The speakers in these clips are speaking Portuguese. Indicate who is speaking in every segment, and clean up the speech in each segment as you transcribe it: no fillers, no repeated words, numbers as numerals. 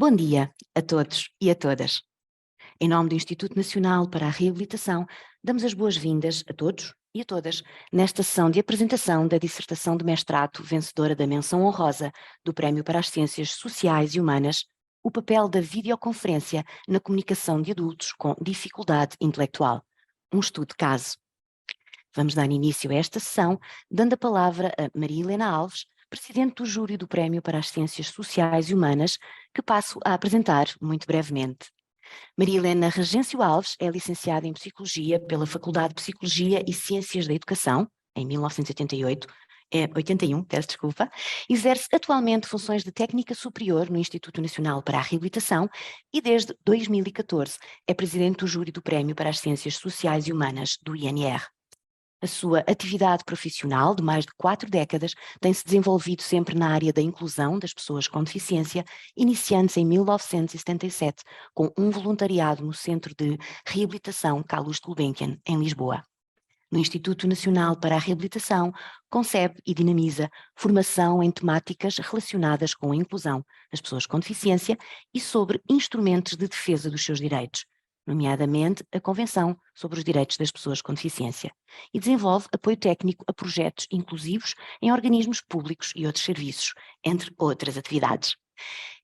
Speaker 1: Bom dia a todos e a todas. Em nome do Instituto Nacional para a Reabilitação, damos as boas-vindas a todos e a todas nesta sessão de apresentação da dissertação de mestrado vencedora da menção honrosa do Prémio para as Ciências Sociais e Humanas, o papel da videoconferência na comunicação de adultos com dificuldade intelectual. Um estudo de caso. Vamos dar início a esta sessão, dando a palavra a Maria Helena Alves, Presidente do Júri do Prémio para as Ciências Sociais e Humanas, que passo a apresentar muito brevemente. Maria Helena Regêncio Alves é licenciada em Psicologia pela Faculdade de Psicologia e Ciências da Educação, em 1981, peço desculpa, exerce atualmente funções de técnica superior no Instituto Nacional para a Reabilitação e desde 2014 é Presidente do Júri do Prémio para as Ciências Sociais e Humanas do INR. A sua atividade profissional de mais de 4 décadas tem-se desenvolvido sempre na área da inclusão das pessoas com deficiência, iniciando-se em 1977 com um voluntariado no Centro de Reabilitação Carlos Gulbenkian, em Lisboa. No Instituto Nacional para a Reabilitação, concebe e dinamiza formação em temáticas relacionadas com a inclusão das pessoas com deficiência e sobre instrumentos de defesa dos seus direitos, nomeadamente a Convenção sobre os Direitos das Pessoas com Deficiência, e desenvolve apoio técnico a projetos inclusivos em organismos públicos e outros serviços, entre outras atividades.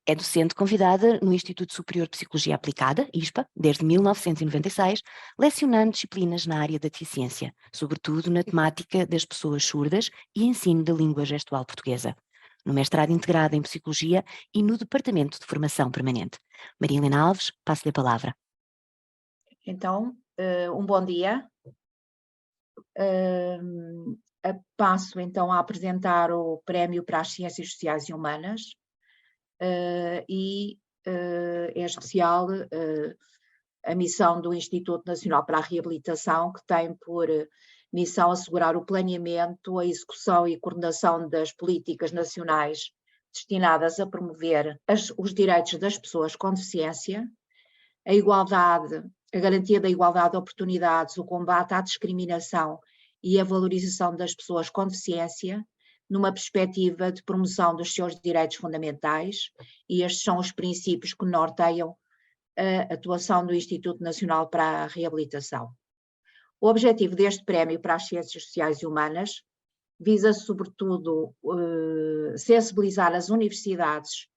Speaker 1: É docente convidada no Instituto Superior de Psicologia Aplicada, ISPA, desde 1996, lecionando disciplinas na área da deficiência, sobretudo na temática das pessoas surdas e ensino da língua gestual portuguesa, no mestrado integrado em Psicologia e no Departamento de Formação Permanente. Maria Helena Alves, passo-lhe a palavra.
Speaker 2: Então, um bom dia. Passo então a apresentar o Prémio para as Ciências Sociais e Humanas e em especial a missão do Instituto Nacional para a Reabilitação, que tem por missão assegurar o planeamento, a execução e coordenação das políticas nacionais destinadas a promover os direitos das pessoas com deficiência, a igualdade, a garantia da igualdade de oportunidades, o combate à discriminação e a valorização das pessoas com deficiência, numa perspectiva de promoção dos seus direitos fundamentais, e estes são os princípios que norteiam a atuação do Instituto Nacional para a Reabilitação. O objetivo deste Prémio para as Ciências Sociais e Humanas visa, sobretudo, sensibilizar as universidades,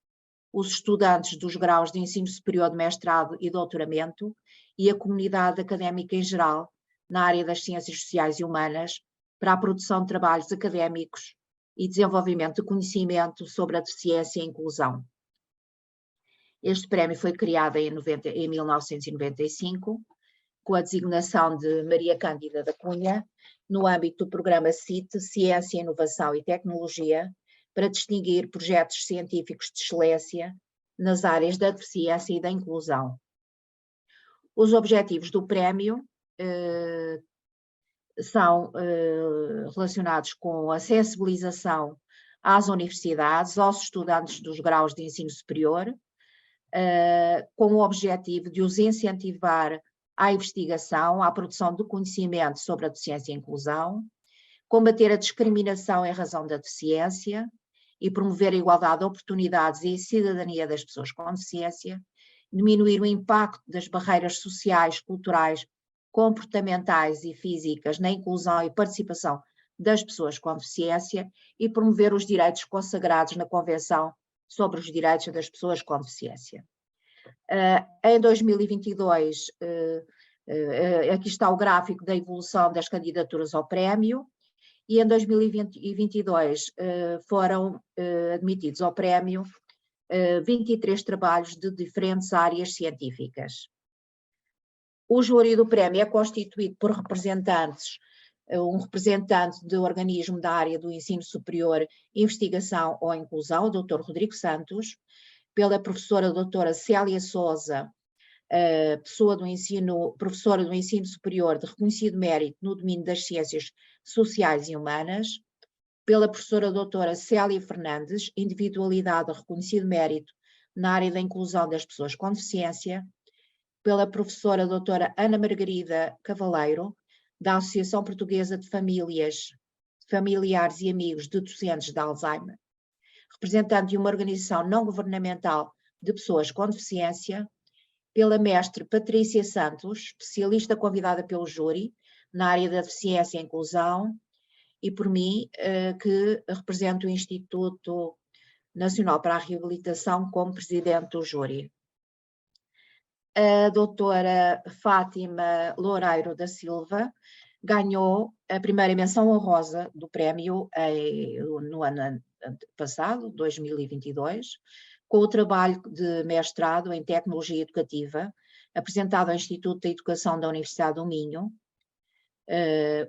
Speaker 2: os estudantes dos graus de ensino superior de mestrado e doutoramento e a comunidade académica em geral na área das ciências sociais e humanas para a produção de trabalhos académicos e desenvolvimento de conhecimento sobre a deficiência e a inclusão. Este prémio foi criado em 1995, com a designação de Maria Cândida da Cunha, no âmbito do programa CIT, Ciência, Inovação e Tecnologia, para distinguir projetos científicos de excelência nas áreas da deficiência e da inclusão. Os objetivos do prémio são relacionados com a sensibilização às universidades, aos estudantes dos graus de ensino superior, com o objetivo de os incentivar à investigação, à produção de conhecimento sobre a deficiência e a inclusão, combater a discriminação em razão da deficiência e promover a igualdade de oportunidades e a cidadania das pessoas com deficiência, diminuir o impacto das barreiras sociais, culturais, comportamentais e físicas na inclusão e participação das pessoas com deficiência e promover os direitos consagrados na Convenção sobre os Direitos das Pessoas com Deficiência. Em 2022, aqui está o gráfico da evolução das candidaturas ao prémio, e em 2022 foram admitidos ao prémio 23 trabalhos de diferentes áreas científicas. O júri do prémio é constituído por representantes, um representante do organismo da área do ensino superior, investigação ou inclusão, o Dr. Rodrigo Santos, pela professora doutora Célia Sousa, professora do ensino superior de reconhecido mérito no domínio das ciências sociais e humanas, pela professora doutora Célia Fernandes, individualidade de reconhecido mérito na área da inclusão das pessoas com deficiência, pela professora doutora Ana Margarida Cavaleiro, da Associação Portuguesa de Familiares e Amigos de Docentes de Alzheimer, representante de uma organização não governamental de pessoas com deficiência, pela mestre Patrícia Santos, especialista convidada pelo júri na área da deficiência e inclusão, e por mim, que represento o Instituto Nacional para a Reabilitação como presidente do júri. A doutora Fátima Loureiro da Silva ganhou a primeira menção honrosa do prémio no ano passado, 2022, com o trabalho de mestrado em Tecnologia Educativa, apresentado ao Instituto da Educação da Universidade do Minho,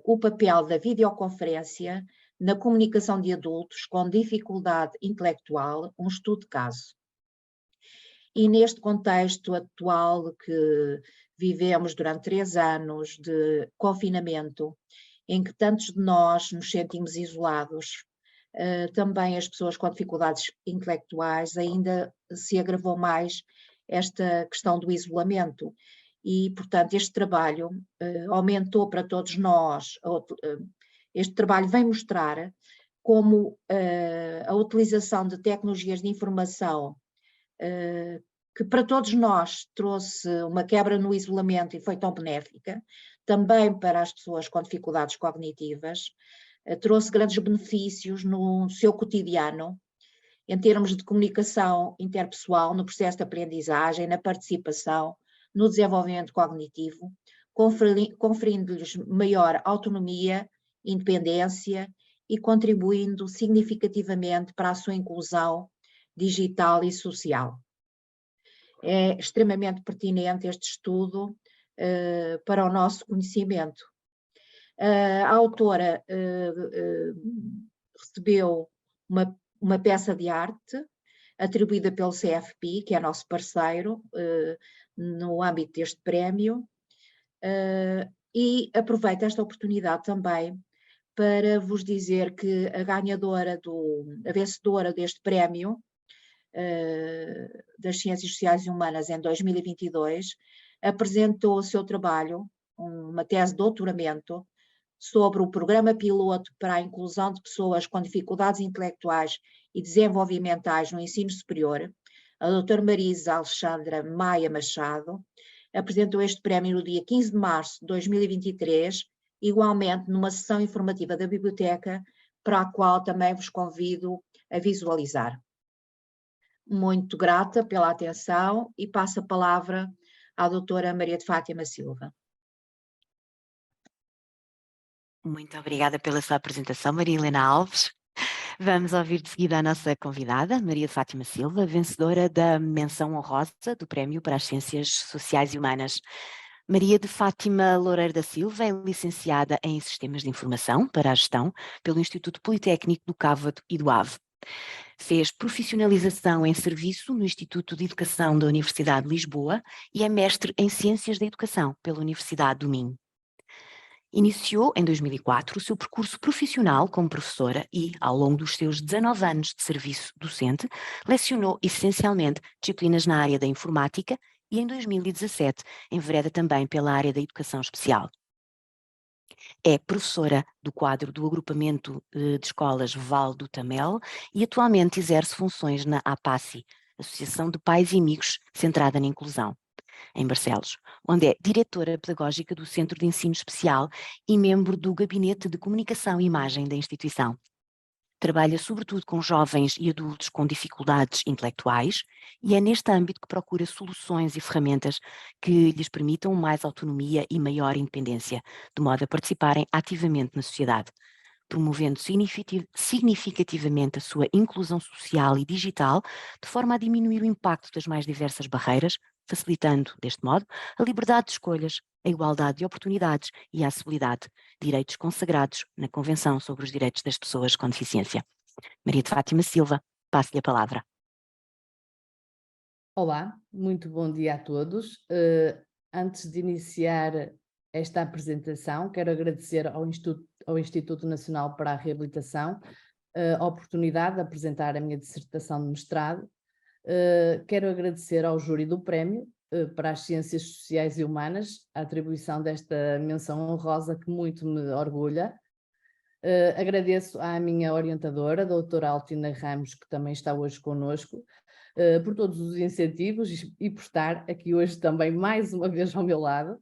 Speaker 2: o papel da videoconferência na comunicação de adultos com dificuldade intelectual, um estudo de caso. E neste contexto atual que vivemos durante 3 anos de confinamento, em que tantos de nós nos sentimos isolados, também as pessoas com dificuldades intelectuais, ainda se agravou mais esta questão do isolamento. E, portanto, este trabalho aumentou para todos nós, este trabalho vem mostrar como a utilização de tecnologias de informação, que para todos nós trouxe uma quebra no isolamento e foi tão benéfica, também para as pessoas com dificuldades cognitivas, trouxe grandes benefícios no seu cotidiano, em termos de comunicação interpessoal, no processo de aprendizagem, na participação, no desenvolvimento cognitivo, conferindo-lhes maior autonomia, independência e contribuindo significativamente para a sua inclusão digital e social. É extremamente pertinente este estudo para o nosso conhecimento. A autora recebeu uma peça de arte atribuída pelo CFP, que é nosso parceiro no âmbito deste prémio, e aproveito esta oportunidade também para vos dizer que a vencedora deste prémio das Ciências Sociais e Humanas em 2022 apresentou o seu trabalho, uma tese de doutoramento, sobre o programa piloto para a inclusão de pessoas com dificuldades intelectuais e desenvolvimentais no ensino superior. A doutora Marisa Alexandra Maia Machado apresentou este prémio no dia 15 de março de 2023, igualmente numa sessão informativa da biblioteca, para a qual também vos convido a visualizar. Muito grata pela atenção e passo a palavra à doutora Maria de Fátima Silva.
Speaker 1: Muito obrigada pela sua apresentação, Maria Helena Alves. Vamos ouvir de seguida a nossa convidada, Maria de Fátima Silva, vencedora da menção honrosa do Prémio para as Ciências Sociais e Humanas. Maria de Fátima Loureiro da Silva é licenciada em Sistemas de Informação para a Gestão pelo Instituto Politécnico do Cávado e do Ave. Fez profissionalização em serviço no Instituto de Educação da Universidade de Lisboa e é mestre em Ciências da Educação pela Universidade do Minho. Iniciou, em 2004, o seu percurso profissional como professora e, ao longo dos seus 19 anos de serviço docente, lecionou essencialmente disciplinas na área da informática e, em 2017, envereda também pela área da educação especial. É professora do quadro do agrupamento de escolas Val do Tamel e atualmente exerce funções na APACI, Associação de Pais e Amigos centrada na inclusão, em Barcelos, onde é diretora pedagógica do Centro de Ensino Especial e membro do Gabinete de Comunicação e Imagem da instituição. Trabalha sobretudo com jovens e adultos com dificuldades intelectuais e é neste âmbito que procura soluções e ferramentas que lhes permitam mais autonomia e maior independência, de modo a participarem ativamente na sociedade, promovendo significativamente a sua inclusão social e digital, de forma a diminuir o impacto das mais diversas barreiras, facilitando, deste modo, a liberdade de escolhas, a igualdade de oportunidades e a acessibilidade, direitos consagrados na Convenção sobre os Direitos das Pessoas com Deficiência. Maria de Fátima Silva, passo-lhe a palavra.
Speaker 3: Olá, muito bom dia a todos. Antes de iniciar esta apresentação, quero agradecer ao Instituto Nacional para a Reabilitação a oportunidade de apresentar a minha dissertação de mestrado. Quero agradecer ao júri do Prémio para as Ciências Sociais e Humanas a atribuição desta menção honrosa que muito me orgulha. Agradeço à minha orientadora, a doutora Altina Ramos, que também está hoje connosco, por todos os incentivos e por estar aqui hoje também mais uma vez ao meu lado.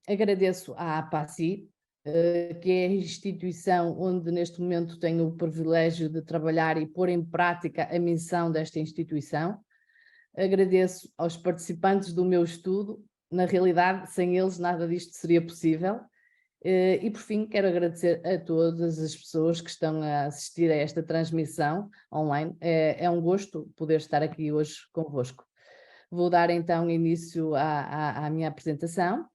Speaker 3: Agradeço à APACI, que é a instituição onde neste momento tenho o privilégio de trabalhar e pôr em prática a missão desta instituição. Agradeço aos participantes do meu estudo, na realidade sem eles nada disto seria possível. E por fim quero agradecer a todas as pessoas que estão a assistir a esta transmissão online. É um gosto poder estar aqui hoje convosco. Vou dar então início à minha apresentação.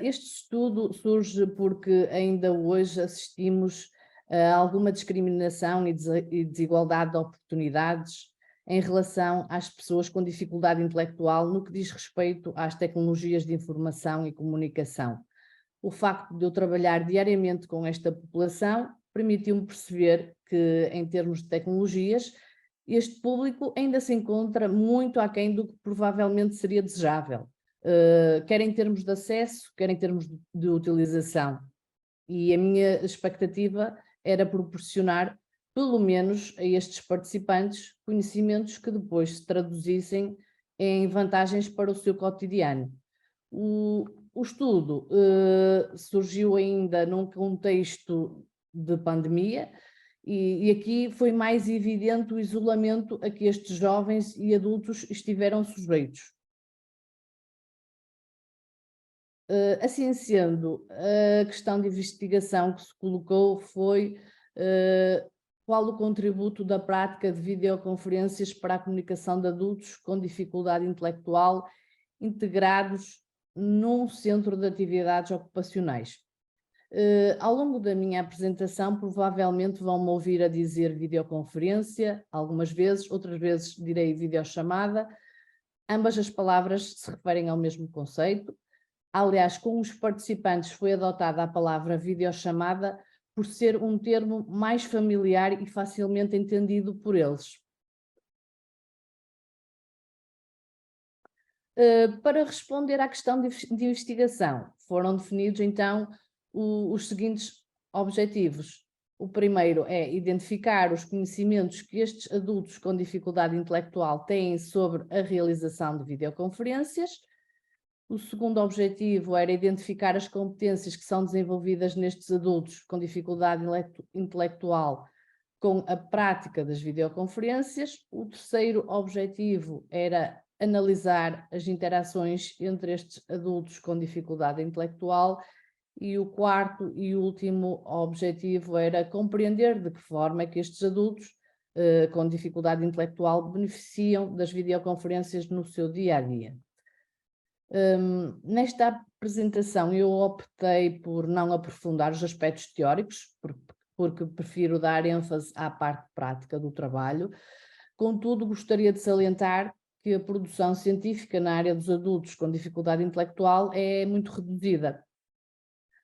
Speaker 3: Este estudo surge porque ainda hoje assistimos a alguma discriminação e desigualdade de oportunidades em relação às pessoas com dificuldade intelectual no que diz respeito às tecnologias de informação e comunicação. O facto de eu trabalhar diariamente com esta população permitiu-me perceber que, em termos de tecnologias, este público ainda se encontra muito aquém do que provavelmente seria desejável, quer em termos de acesso, quer em termos de utilização. E a minha expectativa era proporcionar, pelo menos a estes participantes, conhecimentos que depois se traduzissem em vantagens para o seu cotidiano. O estudo surgiu ainda num contexto de pandemia e aqui foi mais evidente o isolamento a que estes jovens e adultos estiveram sujeitos. Assim sendo, a questão de investigação que se colocou foi qual o contributo da prática de videoconferências para a comunicação de adultos com dificuldade intelectual integrados num centro de atividades ocupacionais. Ao longo da minha apresentação, provavelmente vão-me ouvir a dizer videoconferência, algumas vezes, outras vezes direi videochamada. Ambas as palavras se referem ao mesmo conceito. Aliás, com os participantes foi adotada a palavra videochamada por ser um termo mais familiar e facilmente entendido por eles. Para responder à questão de investigação, foram definidos então os seguintes objetivos. O primeiro é identificar os conhecimentos que estes adultos com dificuldade intelectual têm sobre a realização de videoconferências. O segundo objetivo era identificar as competências que são desenvolvidas nestes adultos com dificuldade intelectual com a prática das videoconferências. O terceiro objetivo era analisar as interações entre estes adultos com dificuldade intelectual. E o quarto e último objetivo era compreender de que forma é que estes adultos com dificuldade intelectual beneficiam das videoconferências no seu dia-a-dia. Nesta apresentação eu optei por não aprofundar os aspectos teóricos, porque prefiro dar ênfase à parte prática do trabalho. Contudo, gostaria de salientar que a produção científica na área dos adultos com dificuldade intelectual é muito reduzida.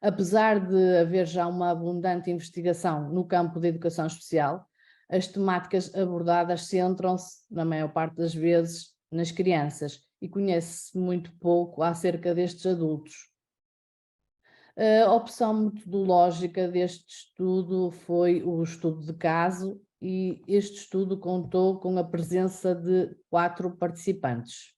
Speaker 3: Apesar de haver já uma abundante investigação no campo da educação especial, as temáticas abordadas centram-se, na maior parte das vezes, nas crianças e conhece-se muito pouco acerca destes adultos. A opção metodológica deste estudo foi o estudo de caso e este estudo contou com a presença de 4 participantes.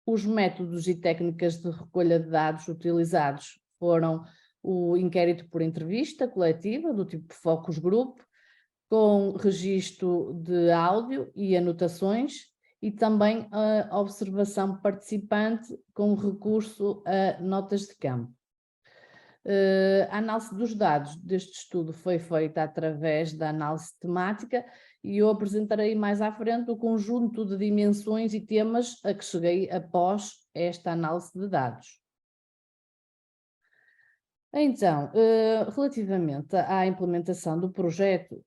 Speaker 3: Os métodos e técnicas de recolha de dados utilizados foram o inquérito por entrevista coletiva, do tipo focus group, com registro de áudio e anotações, e também a observação participante com recurso a notas de campo. A análise dos dados deste estudo foi feita através da análise temática e eu apresentarei mais à frente o conjunto de dimensões e temas a que cheguei após esta análise de dados. Então, relativamente à implementação do projeto,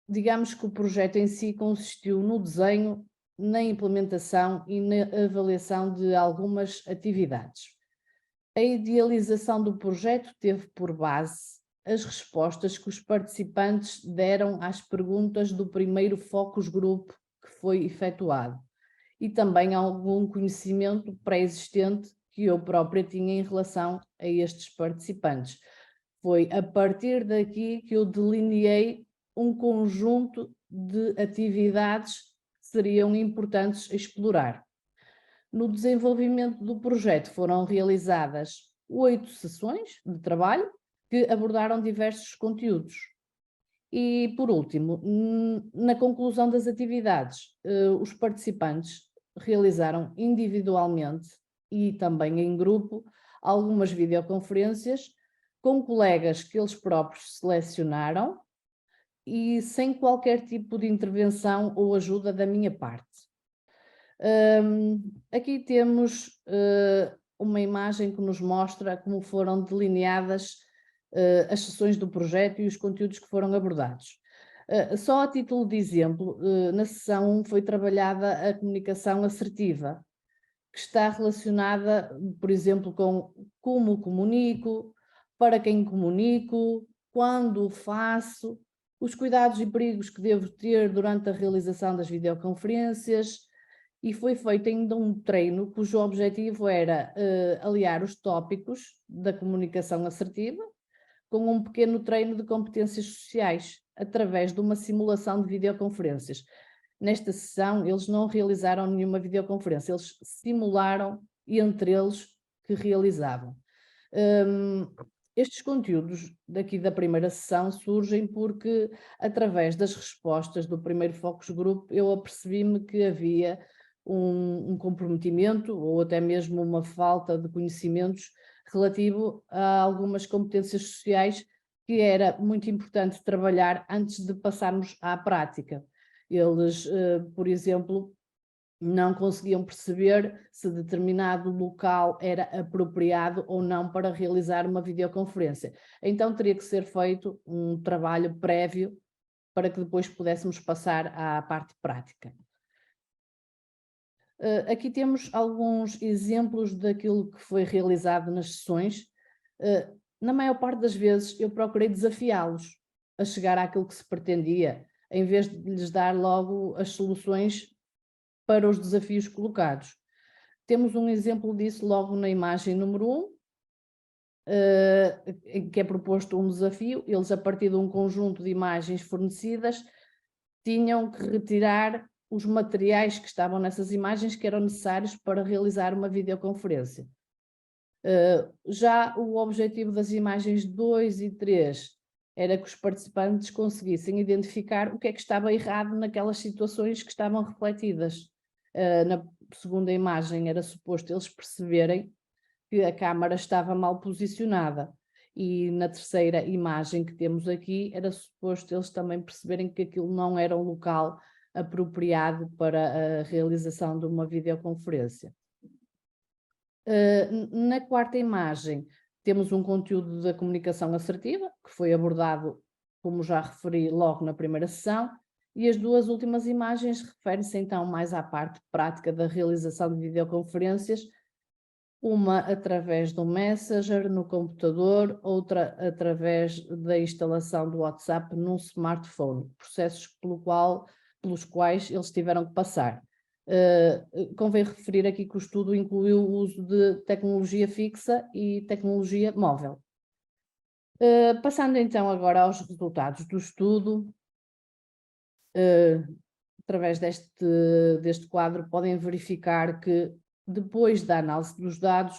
Speaker 3: digamos que o projeto em si consistiu no desenho, na implementação e na avaliação de algumas atividades. A idealização do projeto teve por base as respostas que os participantes deram às perguntas do primeiro focus group que foi efetuado e também algum conhecimento pré-existente que eu própria tinha em relação a estes participantes. Foi a partir daqui que eu delineei um conjunto de atividades que seriam importantes explorar. No desenvolvimento do projeto foram realizadas 8 sessões de trabalho que abordaram diversos conteúdos. E, por último, na conclusão das atividades, os participantes realizaram individualmente e também em grupo algumas videoconferências com colegas que eles próprios selecionaram e sem qualquer tipo de intervenção ou ajuda da minha parte. Aqui temos uma imagem que nos mostra como foram delineadas as sessões do projeto e os conteúdos que foram abordados. Só a título de exemplo, na sessão 1 foi trabalhada a comunicação assertiva, que está relacionada, por exemplo, com como comunico, para quem comunico, quando o faço, os cuidados e perigos que devo ter durante a realização das videoconferências, e foi feito ainda um treino cujo objetivo era aliar os tópicos da comunicação assertiva com um pequeno treino de competências sociais, através de uma simulação de videoconferências. Nesta sessão, eles não realizaram nenhuma videoconferência, eles simularam entre eles que realizavam. Estes conteúdos daqui da primeira sessão surgem porque, através das respostas do primeiro Focus Group, eu apercebi-me que havia um comprometimento ou até mesmo uma falta de conhecimentos relativo a algumas competências sociais que era muito importante trabalhar antes de passarmos à prática. Eles, por exemplo, não conseguiam perceber se determinado local era apropriado ou não para realizar uma videoconferência. Então teria que ser feito um trabalho prévio para que depois pudéssemos passar à parte prática. Aqui temos alguns exemplos daquilo que foi realizado nas sessões. Na maior parte das vezes eu procurei desafiá-los a chegar àquilo que se pretendia, em vez de lhes dar logo as soluções para os desafios colocados. Temos um exemplo disso logo na imagem número 1, em que é proposto um desafio. Eles, a partir de um conjunto de imagens fornecidas, tinham que retirar os materiais que estavam nessas imagens que eram necessários para realizar uma videoconferência. Já o objetivo das imagens 2 e 3 era que os participantes conseguissem identificar o que é que estava errado naquelas situações que estavam refletidas. Na segunda imagem era suposto eles perceberem que a câmara estava mal posicionada, e na terceira imagem que temos aqui era suposto eles também perceberem que aquilo não era um local apropriado para a realização de uma videoconferência. Na quarta imagem temos um conteúdo da comunicação assertiva, que foi abordado, como já referi, logo na primeira sessão, e as duas últimas imagens referem-se então mais à parte prática da realização de videoconferências, uma através do Messenger no computador, outra através da instalação do WhatsApp num smartphone, processos pelos quais eles tiveram que passar. Convém referir aqui que o estudo incluiu o uso de tecnologia fixa e tecnologia móvel. Passando então agora aos resultados do estudo, através deste quadro podem verificar que depois da análise dos dados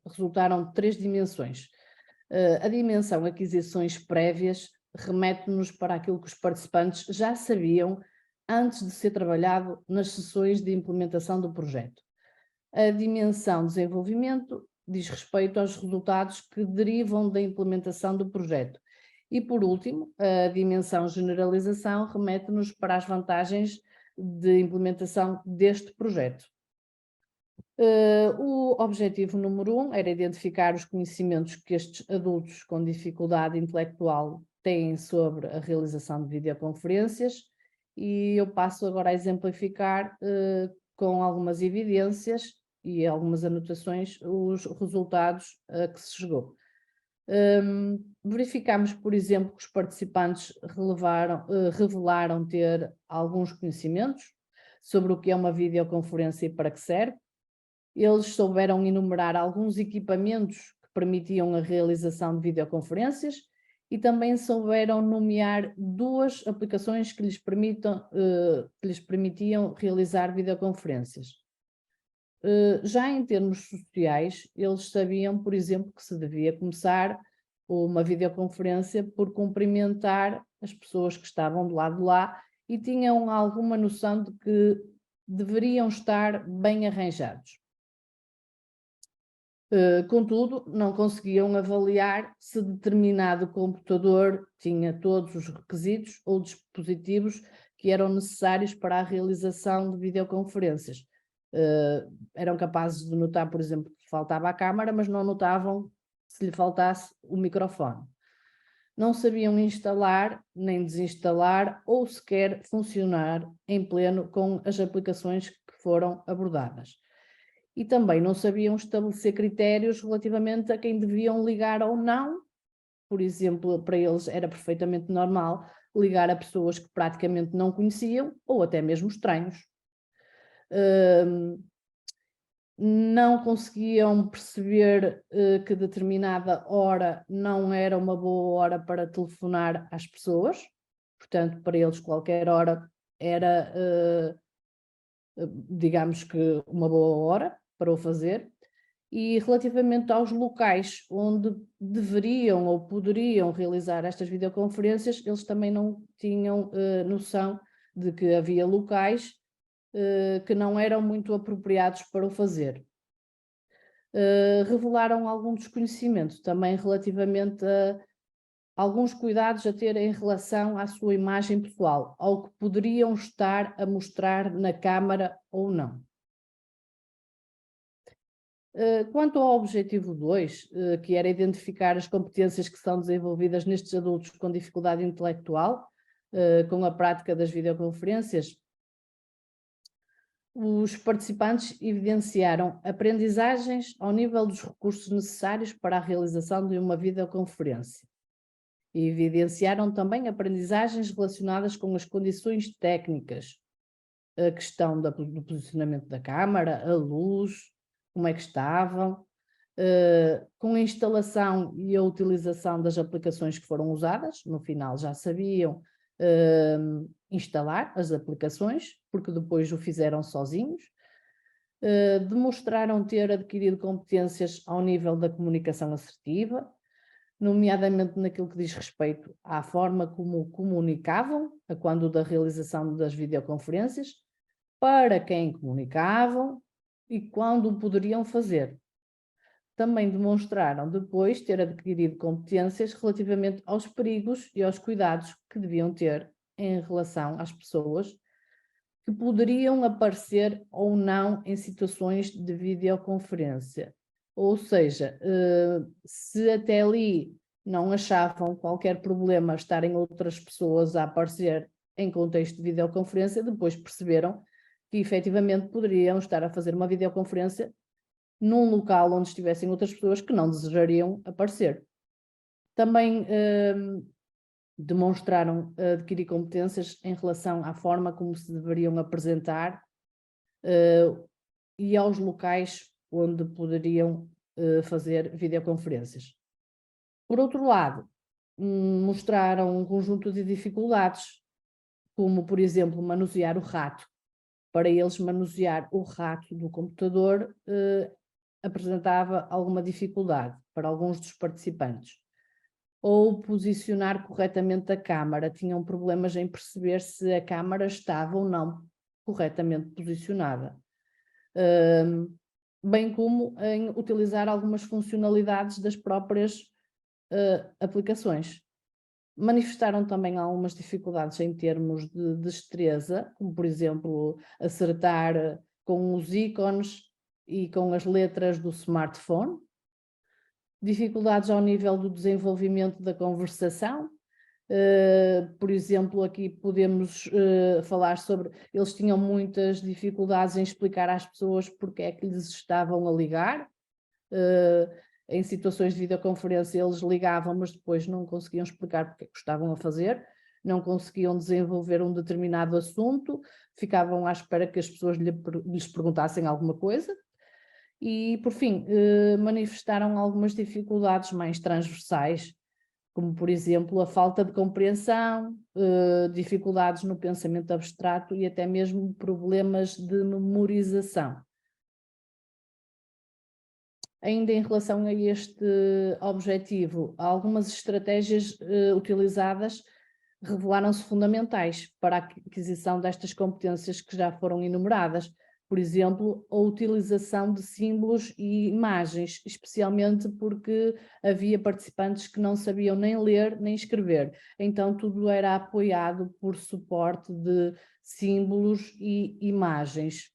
Speaker 3: resultaram 3 dimensões. A dimensão aquisições prévias remete-nos para aquilo que os participantes já sabiam antes de ser trabalhado nas sessões de implementação do projeto. A dimensão desenvolvimento diz respeito aos resultados que derivam da implementação do projeto. E, por último, a dimensão generalização remete-nos para as vantagens de implementação deste projeto. O objetivo número 1 era identificar os conhecimentos que estes adultos com dificuldade intelectual têm sobre a realização de videoconferências, e eu passo agora a exemplificar com algumas evidências e algumas anotações os resultados a que se chegou. Verificamos, por exemplo, que os participantes revelaram ter alguns conhecimentos sobre o que é uma videoconferência e para que serve. Eles souberam enumerar alguns equipamentos que permitiam a realização de videoconferências e também souberam nomear 2 aplicações que lhes permitiam realizar videoconferências. Já em termos sociais, eles sabiam, por exemplo, que se devia começar uma videoconferência por cumprimentar as pessoas que estavam do lado de lá e tinham alguma noção de que deveriam estar bem arranjados. Contudo, não conseguiam avaliar se determinado computador tinha todos os requisitos ou dispositivos que eram necessários para a realização de videoconferências. Eram capazes de notar, por exemplo, que faltava a câmara, mas não notavam se lhe faltasse o microfone. Não sabiam instalar, nem desinstalar ou sequer funcionar em pleno com as aplicações que foram abordadas. E também não sabiam estabelecer critérios relativamente a quem deviam ligar ou não. Por exemplo, para eles era perfeitamente normal ligar a pessoas que praticamente não conheciam ou até mesmo estranhos. Não conseguiam perceber que determinada hora não era uma boa hora para telefonar às pessoas. Portanto, para eles qualquer hora era, digamos que, uma boa hora para o fazer. E relativamente aos locais onde deveriam ou poderiam realizar estas videoconferências, eles também não tinham noção de que havia locais que não eram muito apropriados para o fazer. Revelaram algum desconhecimento também relativamente a alguns cuidados a ter em relação à sua imagem pessoal, ao que poderiam estar a mostrar na câmara ou não. Quanto ao objetivo 2, que era identificar as competências que são desenvolvidas nestes adultos com dificuldade intelectual, com a prática das videoconferências, os participantes evidenciaram aprendizagens ao nível dos recursos necessários para a realização de uma videoconferência. E evidenciaram também aprendizagens relacionadas com as condições técnicas, a questão do posicionamento da câmara, a luz, como é que estavam, com a instalação e a utilização das aplicações que foram usadas. No final já sabiam instalar as aplicações, porque depois o fizeram sozinhos. Demonstraram ter adquirido competências ao nível da comunicação assertiva, nomeadamente naquilo que diz respeito à forma como comunicavam, a quando da realização das videoconferências, para quem comunicavam e quando o poderiam fazer. Também demonstraram depois ter adquirido competências relativamente aos perigos e aos cuidados que deviam ter em relação às pessoas que poderiam aparecer ou não em situações de videoconferência. Ou seja, se até ali não achavam qualquer problema estarem outras pessoas a aparecer em contexto de videoconferência, depois perceberam que efetivamente poderiam estar a fazer uma videoconferência num local onde estivessem outras pessoas que não desejariam aparecer. Também demonstraram adquirir competências em relação à forma como se deveriam apresentar e aos locais onde poderiam fazer videoconferências. Por outro lado, mostraram um conjunto de dificuldades, como, por exemplo, manusear o rato. Para eles, manusear o rato do computador apresentava alguma dificuldade para alguns dos participantes. Ou posicionar corretamente a câmara. Tinham problemas em perceber se a câmara estava ou não corretamente posicionada. Bem como em utilizar algumas funcionalidades das próprias aplicações. Manifestaram também algumas dificuldades em termos de destreza, como por exemplo acertar com os ícones e com as letras do smartphone. Dificuldades ao nível do desenvolvimento da conversação. Por exemplo, aqui podemos falar sobre... Eles tinham muitas dificuldades em explicar às pessoas porque é que lhes estavam a ligar. Em situações de videoconferência eles ligavam, mas depois não conseguiam explicar porque é que estavam a fazer, não conseguiam desenvolver um determinado assunto, ficavam à espera que as pessoas lhes perguntassem alguma coisa. E, por fim, manifestaram algumas dificuldades mais transversais, como, por exemplo, a falta de compreensão, dificuldades no pensamento abstrato e até mesmo problemas de memorização. Ainda em relação a este objetivo, algumas estratégias utilizadas revelaram-se fundamentais para a aquisição destas competências que já foram enumeradas. Por exemplo, a utilização de símbolos e imagens, especialmente porque havia participantes que não sabiam nem ler nem escrever. Então, tudo era apoiado por suporte de símbolos e imagens.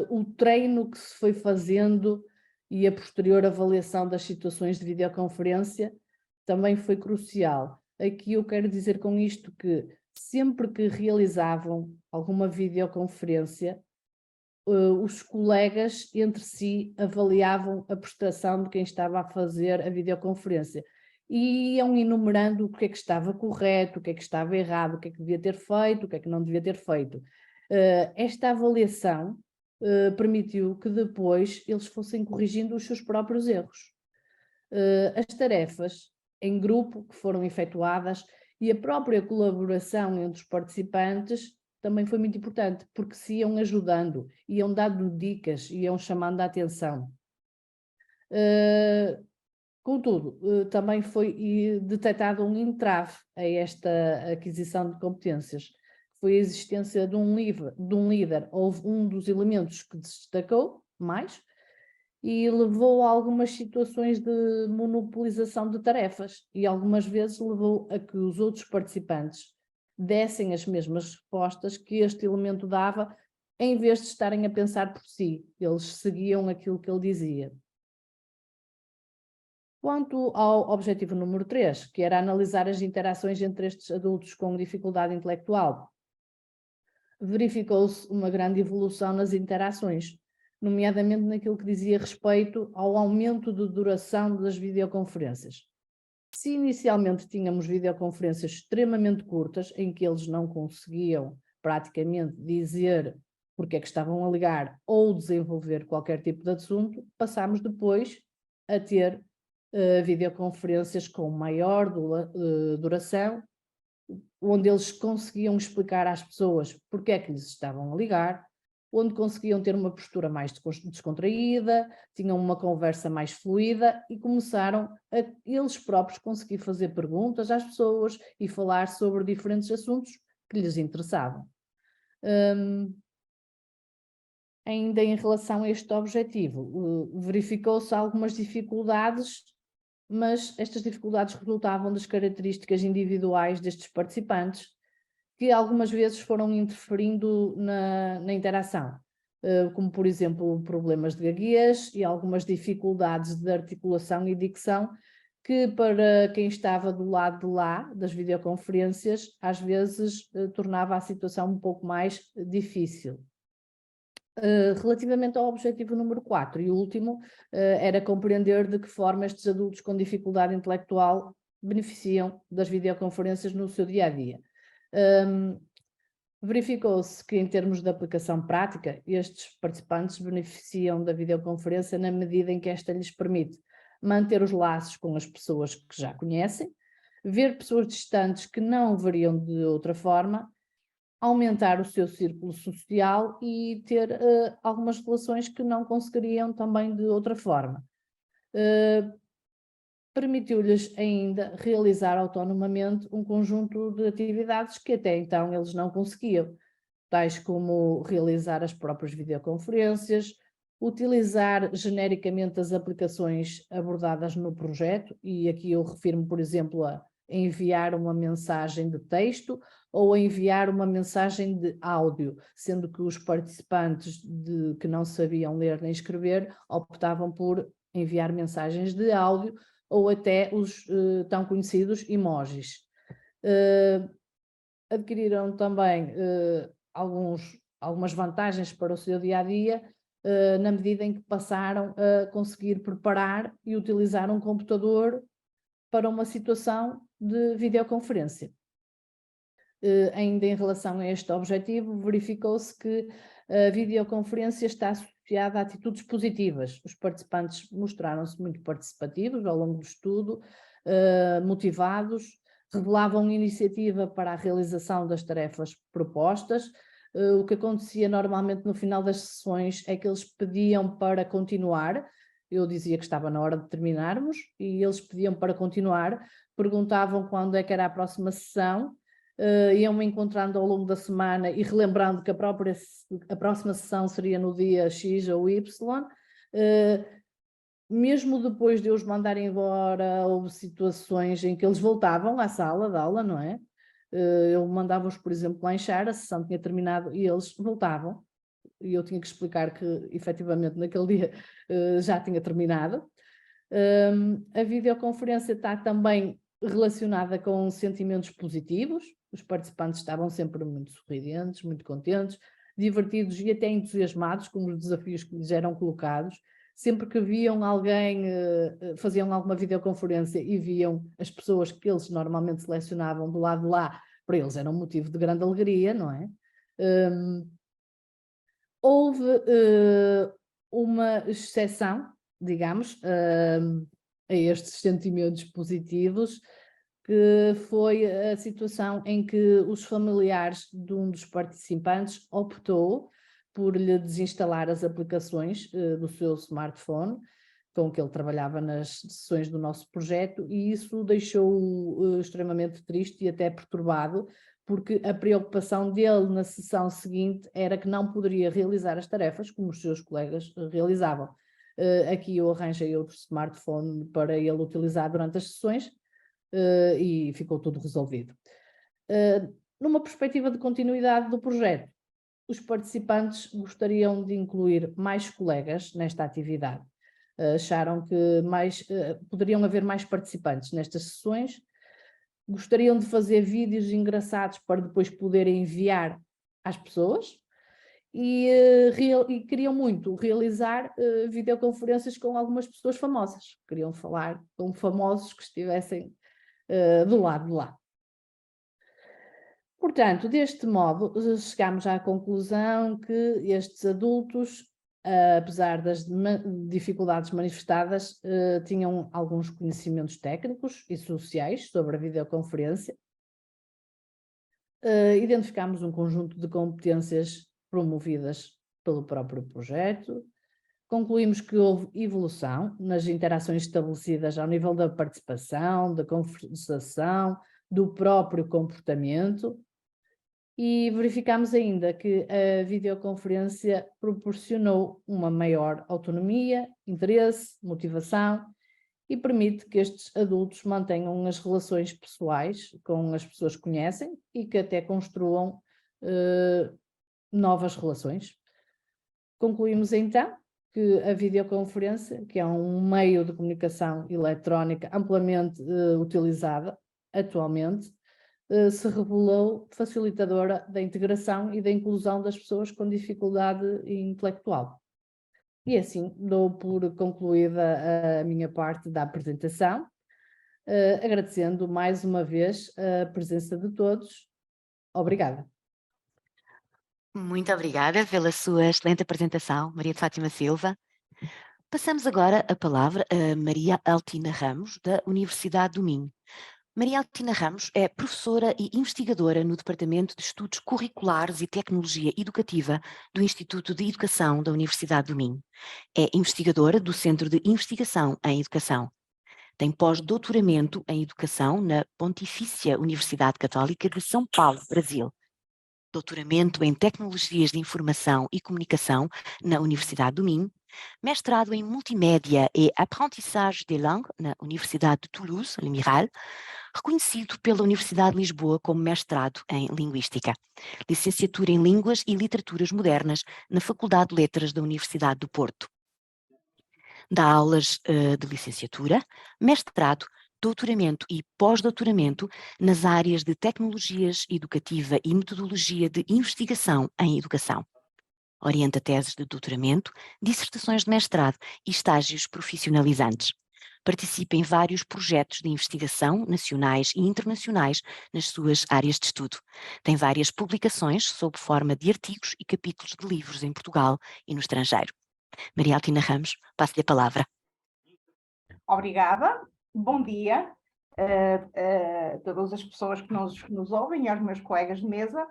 Speaker 3: O treino que se foi fazendo e a posterior avaliação das situações de videoconferência também foi crucial. Aqui eu quero dizer com isto que sempre que realizavam alguma videoconferência, os colegas entre si avaliavam a prestação de quem estava a fazer a videoconferência e iam enumerando o que é que estava correto, o que é que estava errado, o que é que devia ter feito, o que é que não devia ter feito. Esta avaliação permitiu que depois eles fossem corrigindo os seus próprios erros. As tarefas em grupo que foram efetuadas e a própria colaboração entre os participantes também foi muito importante, porque se iam ajudando, iam dando dicas, iam chamando a atenção. Contudo, também foi detectado um entrave a esta aquisição de competências. Foi a existência de um líder, houve um dos elementos que destacou mais e levou a algumas situações de monopolização de tarefas e algumas vezes levou a que os outros participantes dessem as mesmas respostas que este elemento dava, em vez de estarem a pensar por si, eles seguiam aquilo que ele dizia. Quanto ao objetivo número 3, que era analisar as interações entre estes adultos com dificuldade intelectual, verificou-se uma grande evolução nas interações, nomeadamente naquilo que dizia respeito ao aumento de duração das videoconferências. Se inicialmente tínhamos videoconferências extremamente curtas, em que eles não conseguiam praticamente dizer porque é que estavam a ligar ou desenvolver qualquer tipo de assunto, passámos depois a ter videoconferências com maior duração, onde eles conseguiam explicar às pessoas porque é que lhes estavam a ligar, onde conseguiam ter uma postura mais descontraída, tinham uma conversa mais fluida e começaram a eles próprios conseguir fazer perguntas às pessoas e falar sobre diferentes assuntos que lhes interessavam. Ainda em relação a este objetivo, verificou-se algumas dificuldades, mas estas dificuldades resultavam das características individuais destes participantes, que algumas vezes foram interferindo na interação, como por exemplo problemas de gaguez e algumas dificuldades de articulação e dicção, que para quem estava do lado de lá das videoconferências, às vezes tornava a situação um pouco mais difícil. Relativamente ao objetivo número 4 e último, era compreender de que forma estes adultos com dificuldade intelectual beneficiam das videoconferências no seu dia-a-dia. Verificou-se que, em termos de aplicação prática, estes participantes beneficiam da videoconferência na medida em que esta lhes permite manter os laços com as pessoas que já conhecem, ver pessoas distantes que não veriam de outra forma, aumentar o seu círculo social e ter algumas relações que não conseguiriam também de outra forma. Permitiu-lhes ainda realizar autonomamente um conjunto de atividades que até então eles não conseguiam, tais como realizar as próprias videoconferências, utilizar genericamente as aplicações abordadas no projeto, e aqui eu refiro-me, por exemplo, a enviar uma mensagem de texto ou a enviar uma mensagem de áudio, sendo que os participantes que não sabiam ler nem escrever optavam por enviar mensagens de áudio ou até os tão conhecidos emojis. Adquiriram também algumas vantagens para o seu dia-a-dia, na medida em que passaram a conseguir preparar e utilizar um computador para uma situação de videoconferência. Ainda em relação a este objetivo, verificou-se que a videoconferência está associada a atitudes positivas. Os participantes mostraram-se muito participativos ao longo do estudo, motivados, revelavam iniciativa para a realização das tarefas propostas. O que acontecia normalmente no final das sessões é que eles pediam para continuar. Eu dizia que estava na hora de terminarmos e eles pediam para continuar, perguntavam quando é que era a próxima sessão, iam-me encontrando ao longo da semana e relembrando que a próxima sessão seria no dia X ou Y. Mesmo depois de eu os mandar embora, houve situações em que eles voltavam à sala de aula, não é? Eu mandava-os, por exemplo, lanchar, a sessão tinha terminado e eles voltavam. E eu tinha que explicar que, efetivamente, naquele dia já tinha terminado. A videoconferência está também relacionada com sentimentos positivos. Os participantes estavam sempre muito sorridentes, muito contentes, divertidos e até entusiasmados com os desafios que lhes eram colocados. Sempre que viam alguém, faziam alguma videoconferência e viam as pessoas que eles normalmente selecionavam do lado de lá, para eles era um motivo de grande alegria, não é? Houve uma exceção, digamos, a estes sentimentos positivos, que foi a situação em que os familiares de um dos participantes optou por lhe desinstalar as aplicações do seu smartphone, com que ele trabalhava nas sessões do nosso projeto, e isso o deixou extremamente triste e até perturbado, porque a preocupação dele na sessão seguinte era que não poderia realizar as tarefas como os seus colegas realizavam. Aqui eu arranjei outro smartphone para ele utilizar durante as sessões e ficou tudo resolvido. Numa perspectiva de continuidade do projeto, os participantes gostariam de incluir mais colegas nesta atividade. Acharam que poderiam haver mais participantes nestas sessões, gostariam de fazer vídeos engraçados para depois poderem enviar às pessoas e queriam muito realizar videoconferências com algumas pessoas famosas. Queriam falar com famosos que estivessem do lado de lá. Portanto, deste modo, chegamos à conclusão que estes adultos, apesar das dificuldades manifestadas, tinham alguns conhecimentos técnicos e sociais sobre a videoconferência. Identificámos um conjunto de competências promovidas pelo próprio projeto. Concluímos que houve evolução nas interações estabelecidas ao nível da participação, da conversação, do próprio comportamento. E verificamos ainda que a videoconferência proporcionou uma maior autonomia, interesse, motivação e permite que estes adultos mantenham as relações pessoais com as pessoas que conhecem e que até construam novas relações. Concluímos então que a videoconferência, que é um meio de comunicação eletrónica amplamente utilizada atualmente, se revelou facilitadora da integração e da inclusão das pessoas com dificuldade intelectual. E assim dou por concluída a minha parte da apresentação, agradecendo mais uma vez a presença de todos. Obrigada.
Speaker 1: Muito obrigada pela sua excelente apresentação, Maria de Fátima Silva. Passamos agora a palavra a Maria Altina Ramos, da Universidade do Minho. Maria Altina Ramos é professora e investigadora no Departamento de Estudos Curriculares e Tecnologia Educativa do Instituto de Educação da Universidade do Minho. É investigadora do Centro de Investigação em Educação. Tem pós-doutoramento em Educação na Pontifícia Universidade Católica de São Paulo, Brasil. Doutoramento em Tecnologias de Informação e Comunicação na Universidade do Minho, mestrado em Multimédia e Apprentissage des Langues na Universidade de Toulouse, Le Miral, reconhecido pela Universidade de Lisboa como mestrado em Linguística, licenciatura em Línguas e Literaturas Modernas na Faculdade de Letras da Universidade do Porto. Dá aulas de licenciatura, mestrado, doutoramento e pós-doutoramento nas áreas de tecnologias educativa e metodologia de investigação em educação. Orienta teses de doutoramento, dissertações de mestrado e estágios profissionalizantes. Participa em vários projetos de investigação nacionais e internacionais nas suas áreas de estudo. Tem várias publicações sob forma de artigos e capítulos de livros em Portugal e no estrangeiro. Maria Altina Ramos, passo-lhe a palavra.
Speaker 4: Obrigada, bom dia a todas as pessoas que nos ouvem e aos meus colegas de mesa.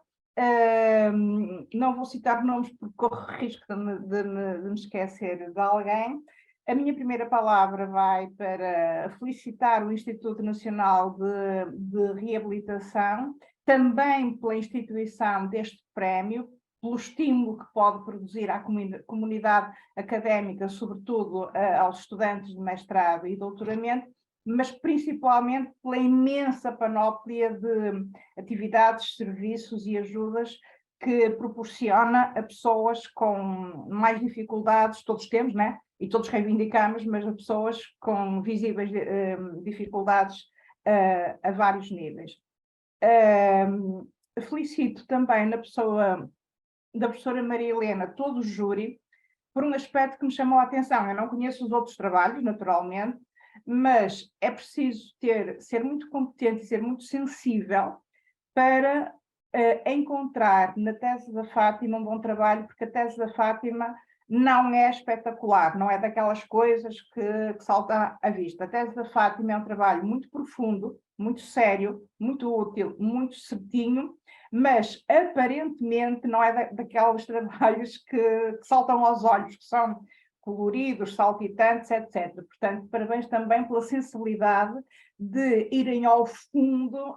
Speaker 4: Não vou citar nomes porque corro risco de me esquecer de alguém. A minha primeira palavra vai para felicitar o Instituto Nacional de Reabilitação, também pela instituição deste prémio, pelo estímulo que pode produzir à comunidade académica, sobretudo aos estudantes de mestrado e doutoramento, mas principalmente pela imensa panóplia de atividades, serviços e ajudas que proporciona a pessoas com mais dificuldades, todos temos, né? E todos reivindicamos, mas a pessoas com visíveis dificuldades a vários níveis. Felicito também na pessoa da professora Maria Helena, todo o júri, por um aspecto que me chamou a atenção. Eu não conheço os outros trabalhos, naturalmente, mas é preciso ser muito competente e ser muito sensível para encontrar na tese da Fátima um bom trabalho, porque a tese da Fátima não é espetacular, não é daquelas coisas que saltam à vista. A tese da Fátima é um trabalho muito profundo, muito sério, muito útil, muito certinho, mas aparentemente não é daqueles trabalhos que saltam aos olhos, que são coloridos, saltitantes, etc. Portanto, parabéns também pela sensibilidade de irem ao fundo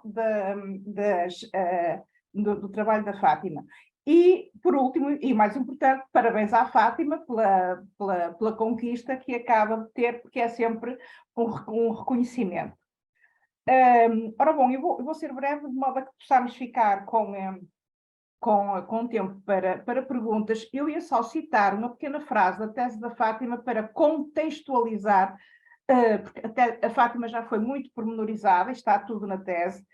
Speaker 4: do trabalho da Fátima. E, por último, e mais importante, parabéns à Fátima pela conquista que acaba de ter, porque é sempre um reconhecimento. Ora bom, eu vou ser breve, de modo a que possamos ficar com tempo para perguntas. Eu ia só citar uma pequena frase da tese da Fátima para contextualizar, porque a Fátima já foi muito pormenorizada, está tudo na tese,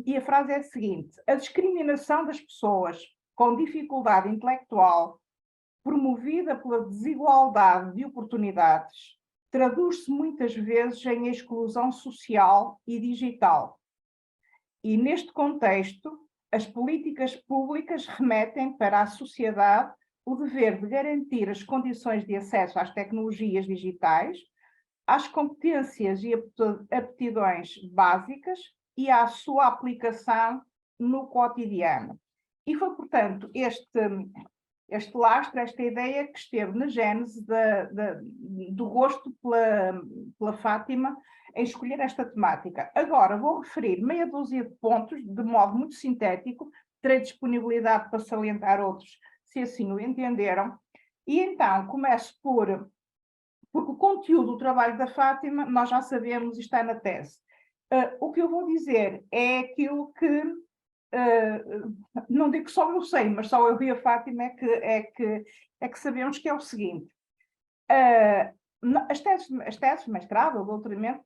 Speaker 4: e a frase é a seguinte: a discriminação das pessoas com dificuldade intelectual, promovida pela desigualdade de oportunidades, traduz-se muitas vezes em exclusão social e digital. E neste contexto, as políticas públicas remetem para a sociedade o dever de garantir as condições de acesso às tecnologias digitais, às competências e aptidões básicas e à sua aplicação no cotidiano. E foi, portanto, este lastro, esta ideia que esteve na gênese do gosto pela Fátima em escolher esta temática. Agora vou referir meia dúzia de pontos, de modo muito sintético, terei disponibilidade para salientar outros, se assim o entenderam. E então começo porque o conteúdo do trabalho da Fátima nós já sabemos e está na tese. O que eu vou dizer é aquilo que não digo que só eu sei, mas só eu vi a Fátima é que sabemos que é o seguinte. As teses de mestrado ou doutoramento,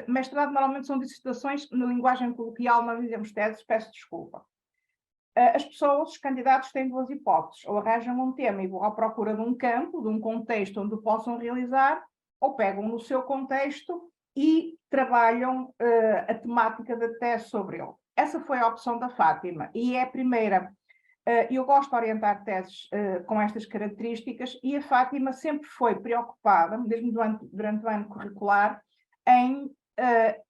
Speaker 4: mestrado normalmente são dissertações, na linguagem coloquial nós dizemos teses, peço desculpa. As pessoas, os candidatos têm duas hipóteses: ou arranjam um tema e vão à procura de um campo, de um contexto onde o possam realizar, ou pegam no seu contexto e trabalham a temática da tese sobre ele. Essa foi a opção da Fátima e é a primeira. Eu gosto de orientar teses com estas características e a Fátima sempre foi preocupada, mesmo durante o ano curricular, em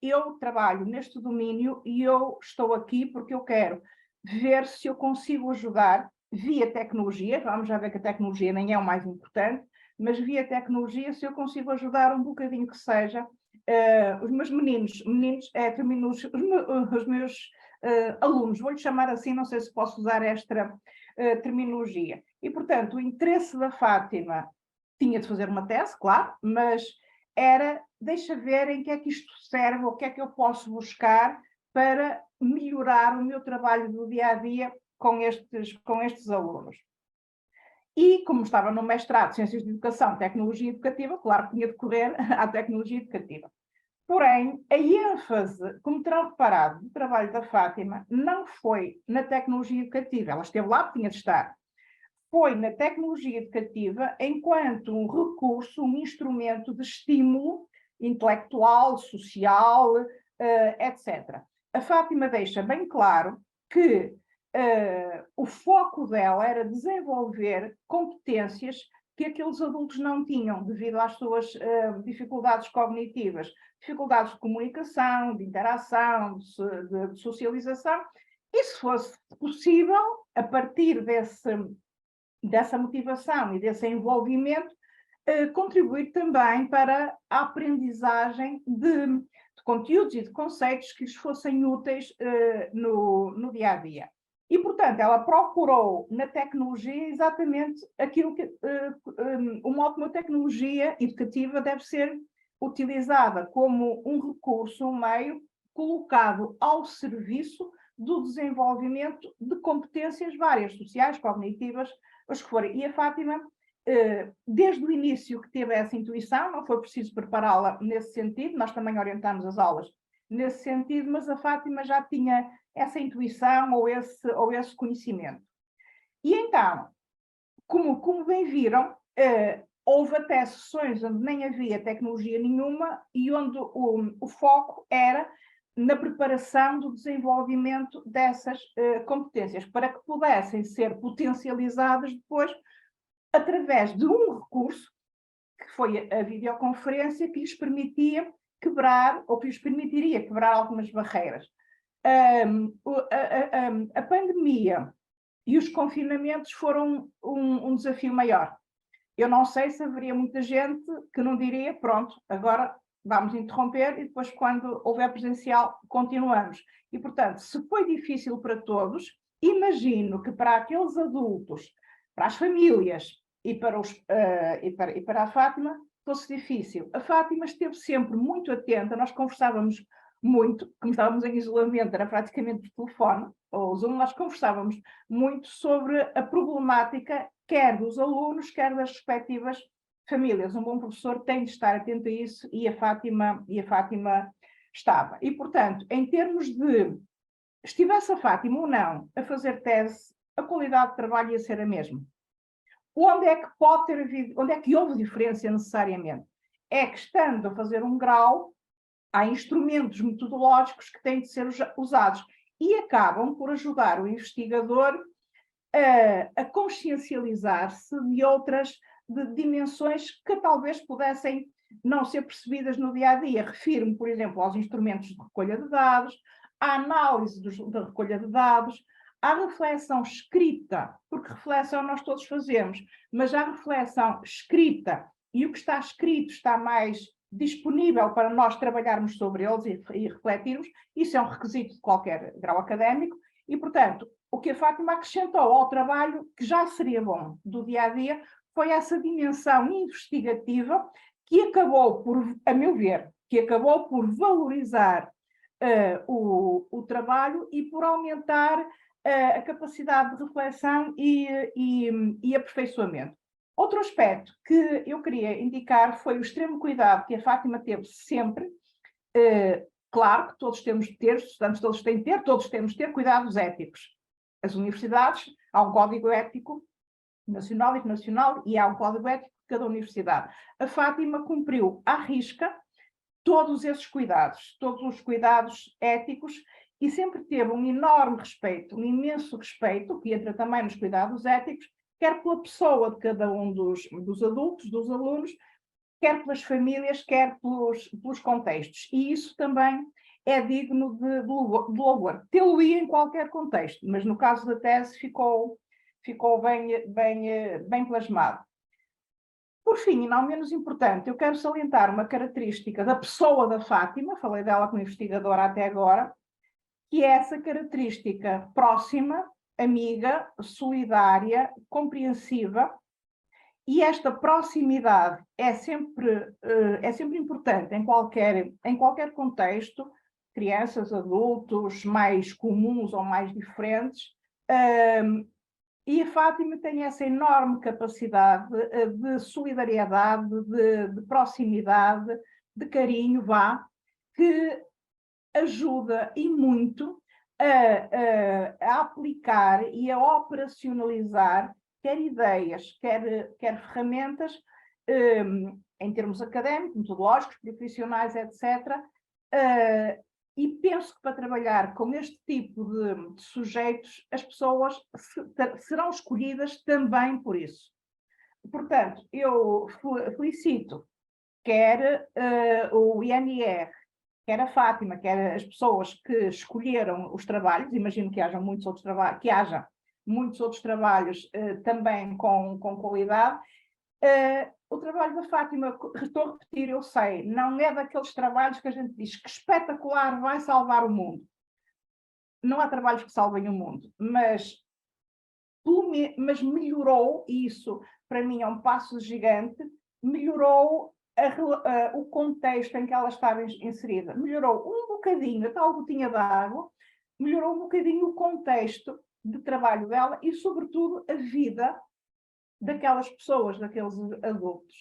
Speaker 4: eu trabalho neste domínio e eu estou aqui porque eu quero ver se eu consigo ajudar via tecnologia. Vamos já ver que a tecnologia nem é o mais importante, mas via tecnologia, se eu consigo ajudar um bocadinho que seja os meus meninos os meus alunos, vou-lhe chamar assim, não sei se posso usar esta terminologia. E, portanto, o interesse da Fátima tinha de fazer uma tese, claro, mas era, deixa ver em que é que isto serve, ou o que é que eu posso buscar para melhorar o meu trabalho do dia-a-dia com estes alunos. E, como estava no mestrado de Ciências de Educação, Tecnologia Educativa, claro que tinha de correr à tecnologia educativa. Porém, a ênfase, como terão reparado, do trabalho da Fátima não foi na tecnologia educativa, ela esteve lá, tinha de estar. Foi na tecnologia educativa enquanto um recurso, um instrumento de estímulo intelectual, social, etc. A Fátima deixa bem claro que o foco dela era desenvolver competências que aqueles adultos não tinham, devido às suas dificuldades cognitivas, dificuldades de comunicação, de interação, de socialização, e se fosse possível, a partir dessa motivação e desse envolvimento, contribuir também para a aprendizagem de conteúdos e de conceitos que lhes fossem úteis no dia-a-dia. E, portanto, ela procurou na tecnologia exatamente aquilo que o modo como a tecnologia educativa deve ser utilizada como um recurso, um meio colocado ao serviço do desenvolvimento de competências várias, sociais, cognitivas, as que forem. E a Fátima, desde o início que teve essa intuição, não foi preciso prepará-la nesse sentido, nós também orientamos as aulas nesse sentido, mas a Fátima já tinha essa intuição ou esse conhecimento. E então, como bem viram, houve até sessões onde nem havia tecnologia nenhuma e onde o foco era na preparação do desenvolvimento dessas competências, para que pudessem ser potencializadas depois através de um recurso, que foi a videoconferência, que lhes permitia quebrar, ou que lhes permitiria quebrar algumas barreiras. A pandemia e os confinamentos foram um desafio maior. Eu não sei se haveria muita gente que não diria, pronto, agora vamos interromper e depois, quando houver presencial, continuamos. E, portanto, se foi difícil para todos, imagino que para aqueles adultos, para as famílias e para a Fátima, fosse difícil. A Fátima esteve sempre muito atenta, nós conversávamos muito, como estávamos em isolamento, era praticamente por telefone, ou Zoom, nós conversávamos muito sobre a problemática, quer dos alunos, quer das respectivas famílias. Um bom professor tem de estar atento a isso e a Fátima estava. E, portanto, em termos de estivesse a Fátima ou não a fazer tese, a qualidade de trabalho ia ser a mesma. Onde é que pode ter havido, onde é que houve diferença necessariamente? É que, estando a fazer um grau, há instrumentos metodológicos que têm de ser usados e acabam por ajudar o investigador a consciencializar-se de outras dimensões que talvez pudessem não ser percebidas no dia-a-dia. Refiro-me, por exemplo, aos instrumentos de recolha de dados, à análise da recolha de dados, à reflexão escrita, porque reflexão nós todos fazemos, mas à reflexão escrita, e o que está escrito está mais disponível para nós trabalharmos sobre eles e refletirmos, isso é um requisito de qualquer grau académico, e, portanto, o que a Fátima acrescentou ao trabalho, que já seria bom do dia-a-dia, foi essa dimensão investigativa que acabou por, a meu ver, que acabou por valorizar o trabalho e por aumentar a capacidade de reflexão e aperfeiçoamento. Outro aspecto que eu queria indicar foi o extremo cuidado que a Fátima teve sempre. Claro que todos temos de ter, os estudantes todos têm de ter, todos temos de ter cuidados éticos. As universidades, há um código ético nacional e internacional e há um código ético de cada universidade. A Fátima cumpriu à risca todos esses cuidados, todos os cuidados éticos, e sempre teve um enorme respeito, um imenso respeito, que entra também nos cuidados éticos, quer pela pessoa de cada um dos adultos, dos alunos, quer pelas famílias, quer pelos contextos. E isso também é digno de louvor. Tê-lo-ia em qualquer contexto, mas no caso da tese ficou bem plasmado. Por fim, e não menos importante, eu quero salientar uma característica da pessoa da Fátima, falei dela como investigadora até agora, que é essa característica próxima, amiga, solidária, compreensiva, e esta proximidade é sempre importante em qualquer contexto, crianças, adultos, mais comuns ou mais diferentes, e a Fátima tem essa enorme capacidade de solidariedade, de proximidade, de carinho, que ajuda e muito a aplicar e a operacionalizar quer ideias, quer ferramentas, em termos académicos, metodológicos, profissionais, etc. E penso que para trabalhar com este tipo de sujeitos, as pessoas serão escolhidas também por isso. portanto, eu felicito quer o INR, quer a Fátima, quer as pessoas que escolheram os trabalhos, imagino que haja muitos outros trabalhos, também com qualidade. O trabalho da Fátima, estou a repetir, eu sei, não é daqueles trabalhos que a gente diz que espetacular, vai salvar o mundo. Não há trabalhos que salvem o mundo, mas melhorou, e isso para mim é um passo gigante, melhorou o contexto em que ela estava inserida. Melhorou um bocadinho a tal gotinha de água, melhorou um bocadinho o contexto de trabalho dela e, sobretudo, a vida daquelas pessoas, daqueles adultos.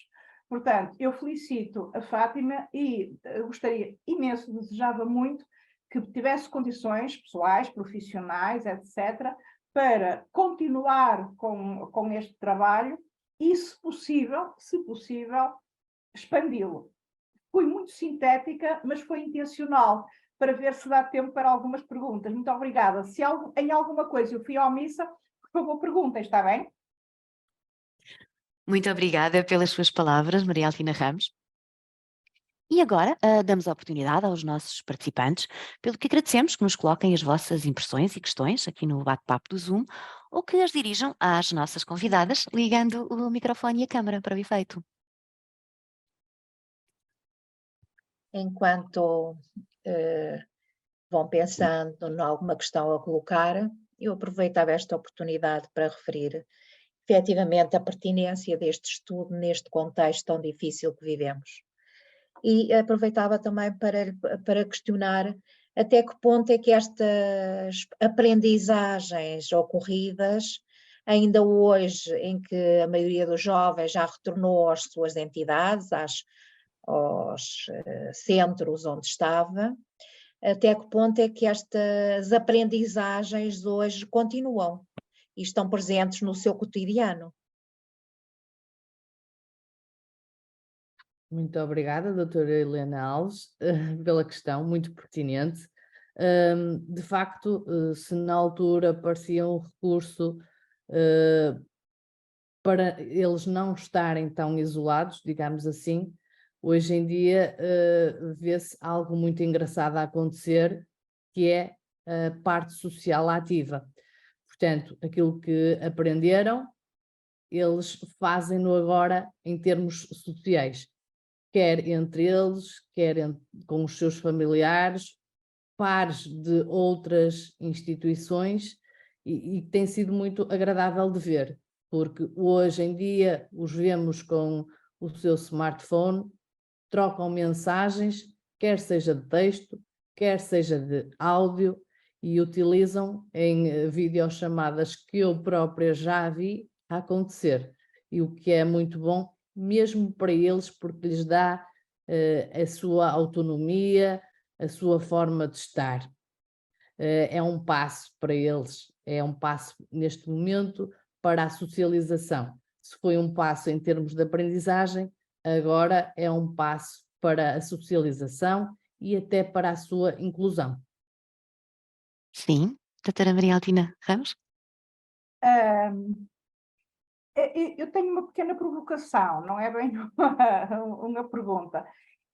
Speaker 4: Portanto, eu felicito a Fátima e gostaria imenso, desejava muito que tivesse condições pessoais, profissionais, etc., para continuar com este trabalho e, se possível, expandi-lo. Fui muito sintética, mas foi intencional, para ver se dá tempo para algumas perguntas. Muito obrigada. Se em alguma coisa eu fui omissa, por favor, perguntem, está bem?
Speaker 1: Muito obrigada pelas suas palavras, Maria Altina Ramos. E agora damos a oportunidade aos nossos participantes, pelo que agradecemos que nos coloquem as vossas impressões e questões aqui no bate-papo do Zoom, ou que as dirijam às nossas convidadas, ligando o microfone e a câmara para o efeito.
Speaker 2: Enquanto vão pensando em alguma questão a colocar, eu aproveitava esta oportunidade para referir efetivamente a pertinência deste estudo neste contexto tão difícil que vivemos. E aproveitava também para questionar até que ponto é que estas aprendizagens ocorridas, ainda hoje em que a maioria dos jovens já retornou às suas entidades, aos centros onde estava, até que ponto é que estas aprendizagens hoje continuam e estão presentes no seu cotidiano?
Speaker 3: Muito obrigada, doutora Helena Alves, pela questão, muito pertinente. De facto, se na altura parecia um recurso para eles não estarem tão isolados, digamos assim, hoje em dia vê-se algo muito engraçado a acontecer, que é a parte social ativa. Portanto, aquilo que aprenderam, eles fazem-no agora em termos sociais, quer entre eles, quer com os seus familiares, pares de outras instituições, e tem sido muito agradável de ver, porque hoje em dia os vemos com o seu smartphone, trocam mensagens, quer seja de texto, quer seja de áudio, e utilizam em videochamadas que eu própria já vi acontecer, e o que é muito bom, mesmo para eles, porque lhes dá a sua autonomia, a sua forma de estar. É um passo para eles, é um passo neste momento para a socialização. Se foi um passo em termos de aprendizagem, agora é um passo para a socialização e até para a sua inclusão.
Speaker 1: Sim, doutora Maria Altina Ramos?
Speaker 4: Eu tenho uma pequena provocação, não é bem uma pergunta.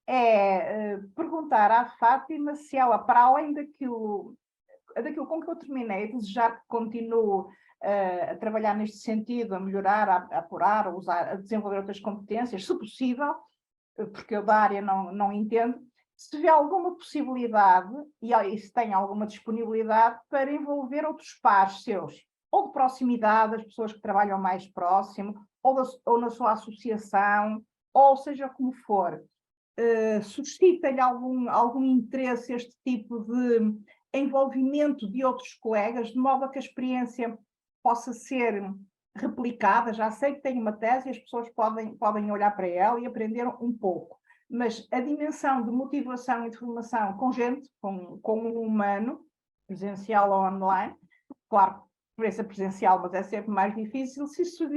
Speaker 4: É perguntar à Fátima se ela, para além daquilo com que eu terminei, desejar que continue a trabalhar neste sentido, a melhorar, a apurar, a usar, a desenvolver outras competências, se possível, porque eu da área não entendo, se vê alguma possibilidade e se tem alguma disponibilidade para envolver outros pares seus, ou de proximidade, as pessoas que trabalham mais próximo, ou na sua associação, ou seja como for, suscita-lhe algum interesse este tipo de envolvimento de outros colegas, de modo a que a experiência possa ser replicada. Já sei que tem uma tese e as pessoas podem olhar para ela e aprender um pouco, mas a dimensão de motivação e de formação com gente, com um humano, presencial ou online, claro, experiência presencial, mas é sempre mais difícil, se isso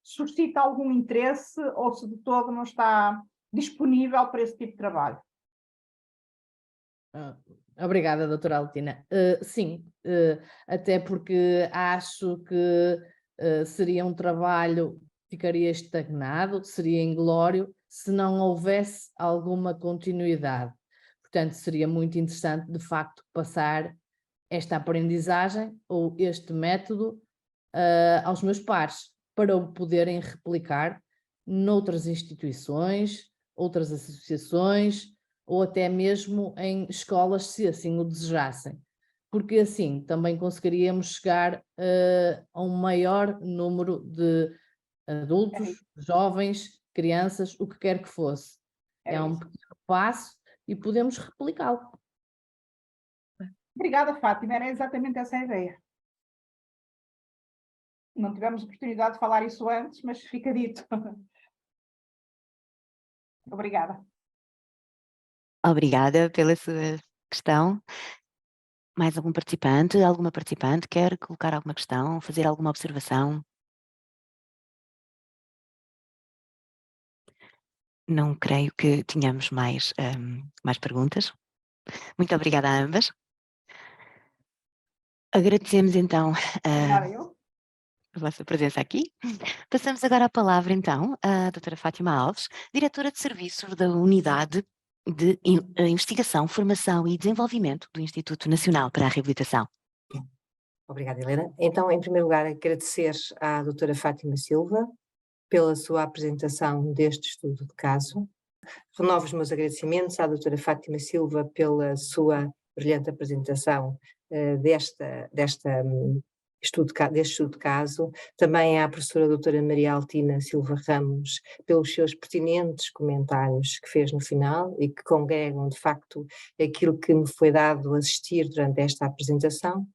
Speaker 4: suscita algum interesse ou se de todo não está disponível para esse tipo de trabalho.
Speaker 3: Obrigada, doutora Altina. Sim, até porque acho que seria um trabalho ficaria estagnado, seria inglório se não houvesse alguma continuidade. Portanto, seria muito interessante, de facto, passar esta aprendizagem ou este método aos meus pares, para o poderem replicar noutras instituições, outras associações, ou até mesmo em escolas, se assim o desejassem. Porque assim também conseguiríamos chegar a um maior número de adultos, jovens, crianças, o que quer que fosse. É um pequeno passo e podemos replicá-lo.
Speaker 4: Obrigada, Fátima, era exatamente essa a ideia. Não tivemos oportunidade de falar isso antes, mas fica dito. Obrigada.
Speaker 1: Obrigada pela sua questão. Mais algum participante? Alguma participante quer colocar alguma questão, fazer alguma observação? Não creio que tenhamos mais perguntas. Muito obrigada a ambas. Agradecemos então
Speaker 4: Obrigada, eu.
Speaker 1: a vossa presença aqui. Passamos agora a palavra então à doutora Fátima Alves, diretora de serviços da Unidade de Investigação, Formação e Desenvolvimento do Instituto Nacional para a Reabilitação.
Speaker 5: Obrigada, Helena. Então, em primeiro lugar, agradecer à doutora Fátima Silva pela sua apresentação deste estudo de caso. Renovo os meus agradecimentos à doutora Fátima Silva pela sua brilhante apresentação deste estudo de caso, também à professora doutora Maria Altina Silva Ramos pelos seus pertinentes comentários que fez no final e que congregam de facto aquilo que me foi dado assistir durante esta apresentação.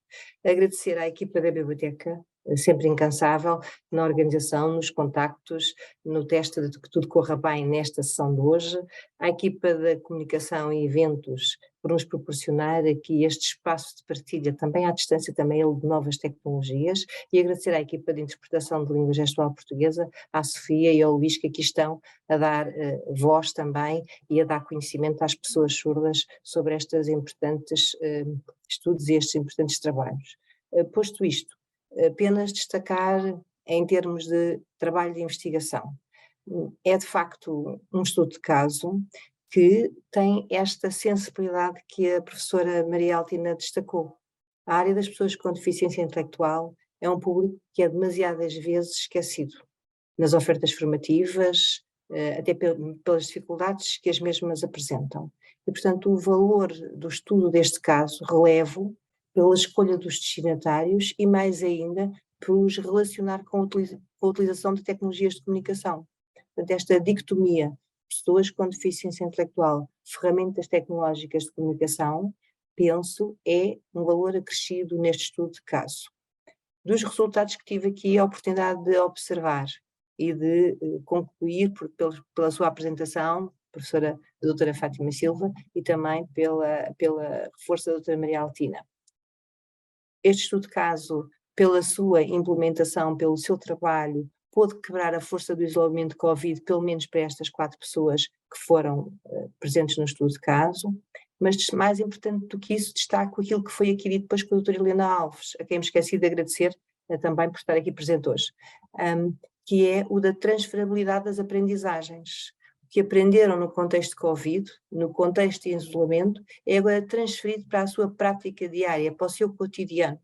Speaker 5: Agradecer à equipa da biblioteca, sempre incansável, na organização, nos contactos, no teste de que tudo corra bem nesta sessão de hoje, à equipa da comunicação e eventos por nos proporcionar aqui este espaço de partilha, também à distância, também ele de novas tecnologias, e agradecer à equipa de interpretação de língua gestual portuguesa, à Sofia e ao Luís, que aqui estão a dar voz também e a dar conhecimento às pessoas surdas sobre estes importantes estudos e estes importantes trabalhos. Posto isto, apenas destacar em termos de trabalho de investigação. É de facto um estudo de caso que tem esta sensibilidade que a professora Maria Altina destacou. A área das pessoas com deficiência intelectual é um público que é demasiadas vezes esquecido nas ofertas formativas, até pelas dificuldades que as mesmas apresentam. E, portanto, o valor do estudo deste caso relevo pela escolha dos destinatários e, mais ainda, por os relacionar com a utilização de tecnologias de comunicação. Portanto, esta dicotomia, pessoas com deficiência intelectual, ferramentas tecnológicas de comunicação, penso, é um valor acrescido neste estudo de caso. Dos resultados que tive aqui a oportunidade de observar e de concluir pela sua apresentação, professora doutora Fátima Silva, e também pela força da doutora Maria Altina. Este estudo de caso, pela sua implementação, pelo seu trabalho, pôde quebrar a força do isolamento de Covid, pelo menos para estas 4 pessoas que foram presentes no estudo de caso, mas mais importante do que isso, destaco aquilo que foi aqui dito depois com a doutora Helena Alves, a quem me esqueci de agradecer também por estar aqui presente hoje, que é o da transferabilidade das aprendizagens. O que aprenderam no contexto de Covid, no contexto de isolamento, é agora transferido para a sua prática diária, para o seu cotidiano.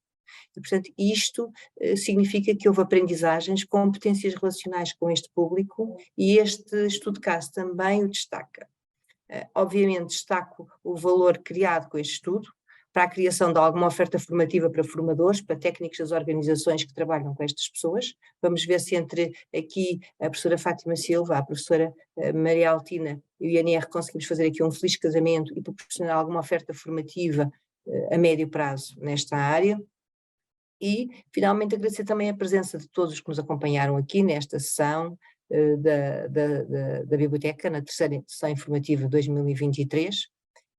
Speaker 5: E, portanto, isto significa que houve aprendizagens, competências relacionais com este público, e este estudo de caso também o destaca. Obviamente destaco o valor criado com este estudo, para a criação de alguma oferta formativa para formadores, para técnicos das organizações que trabalham com estas pessoas. Vamos ver se entre aqui a professora Fátima Silva, a professora Maria Altina e o INR conseguimos fazer aqui um feliz casamento e proporcionar alguma oferta formativa a médio prazo nesta área. E, finalmente, agradecer também a presença de todos os que nos acompanharam aqui nesta sessão da Biblioteca, na terceira sessão informativa 2023,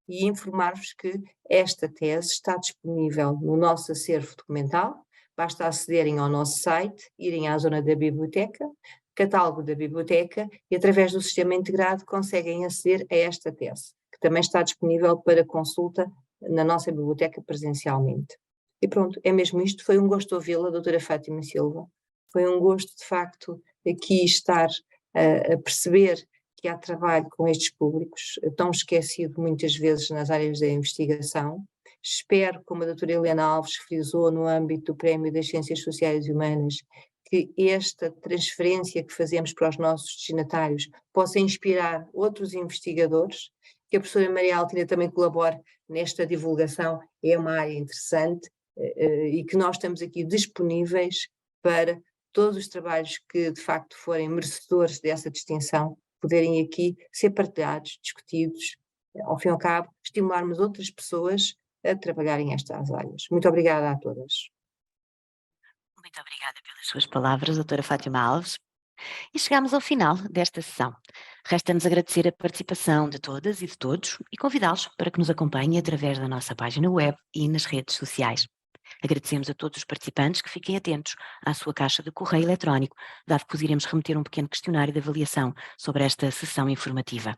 Speaker 5: e informar-vos que esta tese está disponível no nosso acervo documental. Basta acederem ao nosso site, irem à zona da Biblioteca, catálogo da Biblioteca, e através do sistema integrado conseguem aceder a esta tese, que também está disponível para consulta na nossa biblioteca presencialmente. E pronto, é mesmo isto. Foi um gosto ouvi-la, doutora Fátima Silva. Foi um gosto, de facto, aqui estar a perceber que há trabalho com estes públicos, tão esquecido muitas vezes nas áreas da investigação. Espero, como a doutora Helena Alves frisou no âmbito do Prémio das Ciências Sociais e Humanas, que esta transferência que fazemos para os nossos destinatários possa inspirar outros investigadores, que a professora Maria Altina também colabore nesta divulgação, é uma área interessante, e que nós estamos aqui disponíveis para todos os trabalhos que de facto forem merecedores dessa distinção, poderem aqui ser partilhados, discutidos, ao fim e ao cabo, estimularmos outras pessoas a trabalharem estas áreas. Muito obrigada a todas.
Speaker 1: Muito obrigada pelas suas palavras, doutora Fátima Alves. E chegamos ao final desta sessão. Resta-nos agradecer a participação de todas e de todos e convidá-los para que nos acompanhem através da nossa página web e nas redes sociais. Agradecemos a todos os participantes que fiquem atentos à sua caixa de correio eletrónico, dado que vos iremos remeter um pequeno questionário de avaliação sobre esta sessão informativa.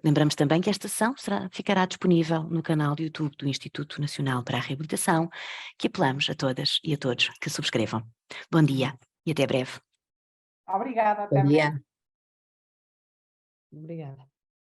Speaker 1: Lembramos também que esta sessão ficará disponível no canal do YouTube do Instituto Nacional para a Reabilitação, que apelamos a todas e a todos que subscrevam. Bom dia e até breve.
Speaker 4: Obrigada, até
Speaker 5: Bom
Speaker 4: breve.
Speaker 5: dia.
Speaker 3: Obrigada.